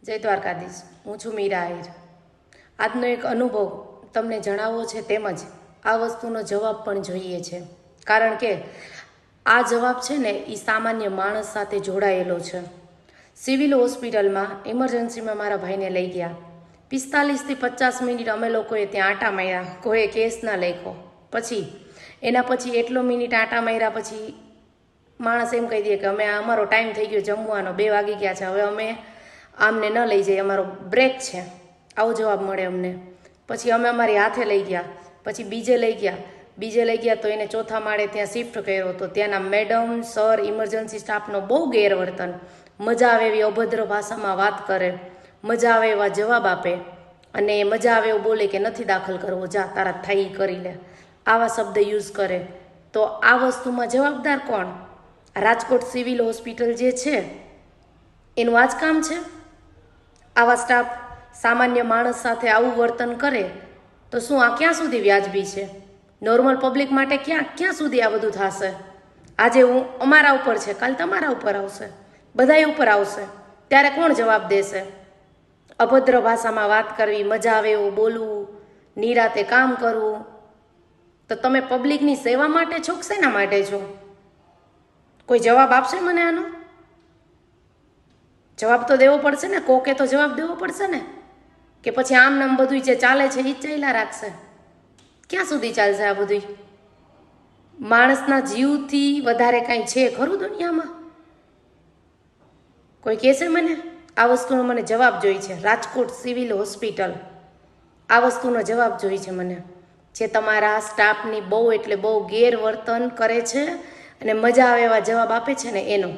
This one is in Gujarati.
જય દ્વારકાધીશ। હું છું મીરા આહિર। આજનો એક અનુભવ તમને જણાવવો છે, તેમજ આ વસ્તુનો જવાબ પણ જોઈએ છે, કારણ કે આ જવાબ છે ને એ સામાન્ય માણસ સાથે જોડાયેલો છે। સિવિલ હોસ્પિટલમાં ઇમરજન્સીમાં મારા ભાઈને લઈ ગયા। 45 થી 50 મિનિટ અમે લોકોએ ત્યાં આંટા માર્યા, કોઈ કેસ ના લખ્યો। પછી એના પછી એટલો મિનિટ આંટા માર્યા પછી માણસ એમ કહી દે કે અમે અમારો ટાઈમ થઈ ગયો જમવાનો, 2 વાગી ગયા છે, હવે અમે આમને ન લઈ જઈએ, અમારો બ્રેક છે, આવો જવાબ મળે અમને। પછી અમે અમારી હાથે લઈ ગયા, પછી બીજે લઈ ગયા તો એને ચોથા માળે ત્યાં શિફ્ટ કર્યો। તો ત્યાંના મેડમ સર ઇમરજન્સી સ્ટાફનો બહુ ગેરવર્તન, મજા આવે એવી અભદ્ર ભાષામાં વાત કરે, મજા આવે એવા જવાબ આપે, અને મજા આવે એવું બોલે કે નથી દાખલ કરવો, જા તારા થાય કરી લે, આવા શબ્દ યુઝ કરે। તો આ વસ્તુમાં જવાબદાર કોણ? રાજકોટ સિવિલ હોસ્પિટલ જે છે એનું આ જ કામ છે? આવા સ્ટાફ સામાન્ય માણસ સાથે આવું વર્તન કરે તો શું આ ક્યાં સુધી વ્યાજબી છે? નોર્મલ પબ્લિક માટે ક્યાં સુધી આ બધું થશે? આજે અમારા ઉપર છે, કાલ તમારા ઉપર આવશે, બધાય ઉપર આવશે, ત્યારે કોણ જવાબ દેશે? અભદ્ર ભાષામાં વાત કરવી, મજા આવે એવું બોલવું, નિરાતે કામ કરવું, તો તમે પબ્લિકની સેવા માટે છો કે શેના માટે છો? કોઈ જવાબ આપશે મને આનો? જવાબ તો દેવો પડશે ને, કોકે તો જવાબ દેવો પડશે ને, કે પછી આમ નામ બધું જે ચાલે છે એ જ ચાલ્યા રાખશે? ક્યાં સુધી ચાલશે આ બધું? માણસના જીવથી વધારે કાંઈ છે ખરું દુનિયામાં? કોઈ કહેશે મને? આ વસ્તુનો મને જવાબ જોઈ છે। રાજકોટ સિવિલ હોસ્પિટલ આ વસ્તુનો જવાબ જોઈ છે મને, જે તમારા સ્ટાફની બહુ એટલે બહુ ગેરવર્તન કરે છે અને મજા આવે એવા જવાબ આપે છે ને એનો।